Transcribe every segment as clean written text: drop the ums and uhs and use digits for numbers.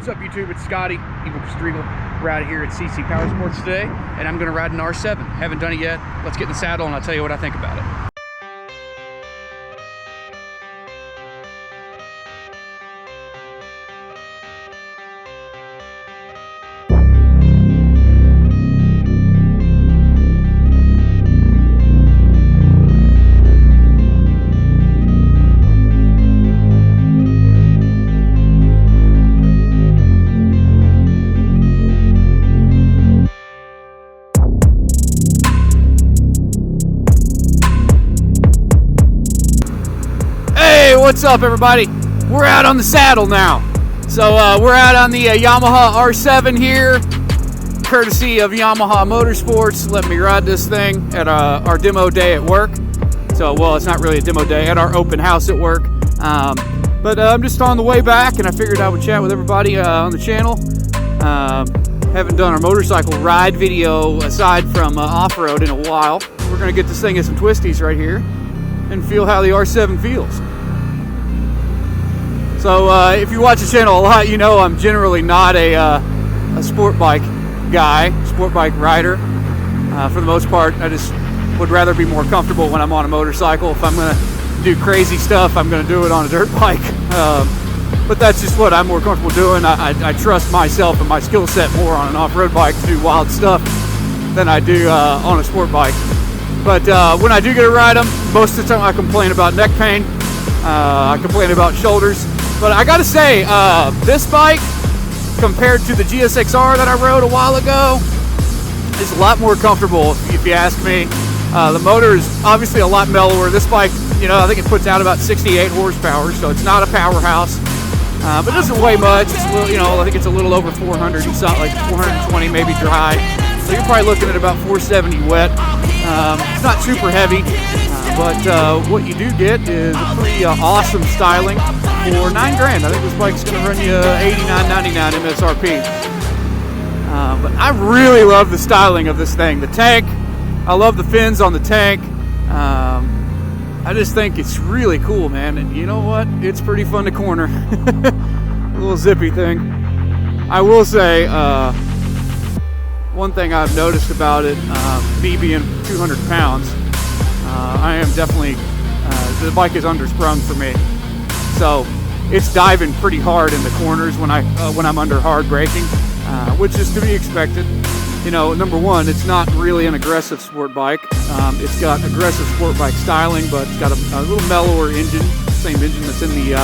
What's up, YouTube? It's Scotty, Evil Striegel. We're out here at CC Powersports today, and I'm going to ride an R7. Haven't done it yet. Let's get in the saddle, and I'll tell you what I think about it. What's up, everybody? We're out on the saddle now. So we're out on the Yamaha R7 here, courtesy of Yamaha Motorsports. Let me ride this thing at our demo day at work. So, well, it's not really a demo day, at our open house at work. But I'm just on the way back, and I figured I would chat with everybody on the channel. Haven't done our motorcycle ride video aside from off-road in a while. We're going to get this thing in some twisties right here and feel how the R7 feels. So if you watch the channel a lot, you know I'm generally not a sport bike guy, sport bike rider. For the most part, I just would rather be more comfortable when I'm on a motorcycle. If I'm going to do crazy stuff, I'm going to do it on a dirt bike. But that's just what I'm more comfortable doing. I trust myself and my skill set more on an off-road bike to do wild stuff than I do on a sport bike. But when I do get to ride them, most of the time I complain about neck pain. I complain about shoulders. But I gotta say, this bike, compared to the GSX-R that I rode a while ago, is a lot more comfortable, if you ask me. The motor is obviously a lot mellower. This bike, you know, I think it puts out about 68 horsepower, so it's not a powerhouse. But it doesn't weigh much. It's a little, you know, I think it's a little over 400 and something, like 420 maybe dry. So you're probably looking at about 470 wet. It's not super heavy, but what you do get is a pretty awesome styling for $9 grand. I think this bike's going to run you $89.99 MSRP. But I really love the styling of this thing. The tank, I love the fins on the tank. I just think it's really cool, man. And you know what? It's pretty fun to corner. A little zippy thing. I will say, one thing I've noticed about it, me being 200 pounds, I am definitely, the bike is undersprung for me. So it's diving pretty hard in the corners when I'm under hard braking, which is to be expected. You know, number one, it's not really an aggressive sport bike. It's got aggressive sport bike styling, but it's got a little mellower engine, same engine that's in the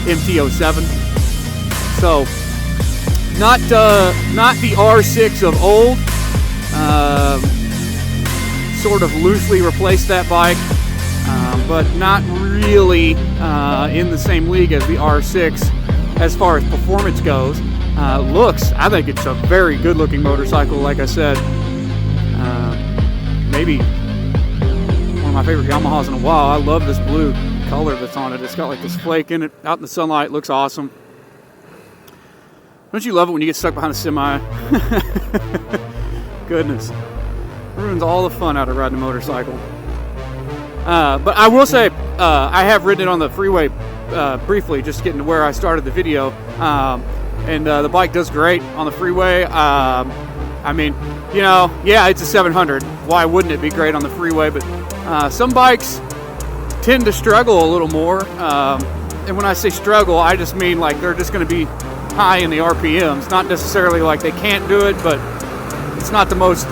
MT-07. So not the R6 of old. Sort of loosely replaced that bike, but not really in the same league as the R6 as far as performance goes. Looks, I think it's a very good looking motorcycle, like I said. Maybe one of my favorite Yamahas in a while. I love this blue color that's on it. It's got like this flake in it, out in the sunlight, looks awesome. Don't you love it when you get stuck behind a semi? Goodness. Ruins all the fun out of riding a motorcycle. But I will say, I have ridden it on the freeway briefly, just getting to where I started the video. And the bike does great on the freeway. I mean, you know, yeah, it's a 700. Why wouldn't it be great on the freeway? But some bikes tend to struggle a little more. And when I say struggle, I just mean like they're just going to be high in the RPMs. Not necessarily like they can't do it, but it's not the most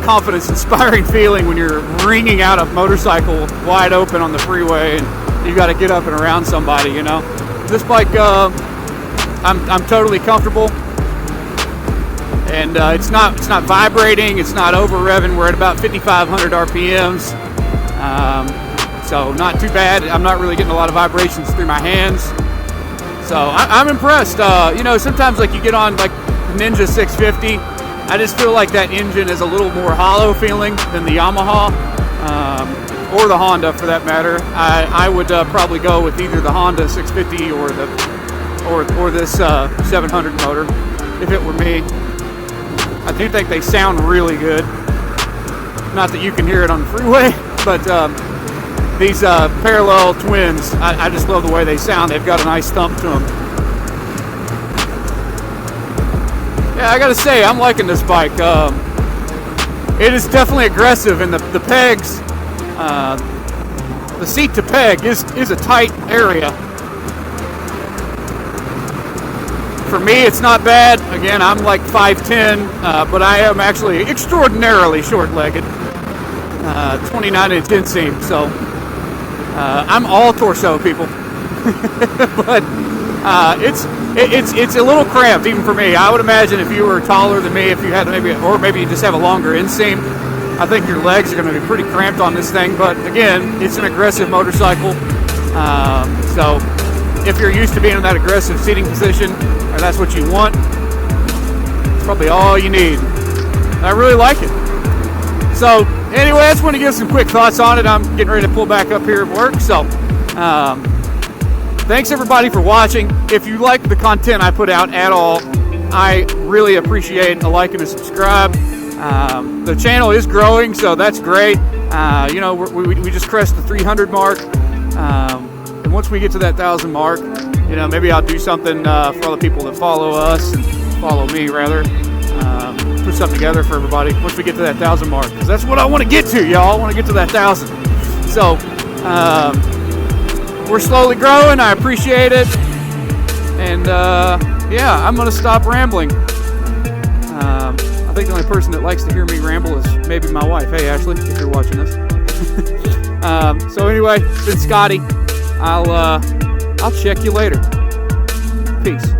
confidence-inspiring feeling when you're ringing out a motorcycle wide open on the freeway and you got to get up and around somebody. You know, this bike, I'm totally comfortable, and it's not vibrating. It's not over revving. We're at about 5,500 RPMs, so not too bad. I'm not really getting a lot of vibrations through my hands, so I'm impressed. You know, sometimes like you get on like Ninja 650. I just feel like that engine is a little more hollow feeling than the Yamaha, or the Honda for that matter. I would probably go with either the Honda 650 or this 700 motor if it were me. I do think they sound really good. Not that you can hear it on the freeway, but these parallel twins, I just love the way they sound. They've got a nice thump to them. Yeah, I gotta say, I'm liking this bike. It is definitely aggressive, and the pegs, the seat to peg is a tight area. For me, it's not bad. Again, I'm like 5'10", but I am actually extraordinarily short-legged. 29-inch inseam, so I'm all torso, people. But it's a little cramped even for me. I would imagine if you were taller than me, if you had maybe you just have a longer inseam, I think your legs are going to be pretty cramped on this thing. But again, it's an aggressive motorcycle, so if you're used to being in that aggressive seating position, or that's what you want, it's probably all you need. I really like it. So anyway, I just want to give some quick thoughts on it. I'm getting ready to pull back up here at work, so thanks everybody for watching. If you like the content I put out at all, I really appreciate a like and a subscribe. The channel is growing, so that's great. You know, we just crossed the 300 mark. And once we get to that 1,000 mark, you know, maybe I'll do something for all the people that follow us, and follow me rather. Put something together for everybody once we get to that 1,000 mark, because that's what I want to get to, y'all. I want to get to that 1,000. So we're slowly growing. I appreciate it, and yeah, I'm gonna stop rambling. I think the only person that likes to hear me ramble is maybe my wife. Hey Ashley, if you're watching this. So anyway, it's been Scotty. I'll check you later. Peace.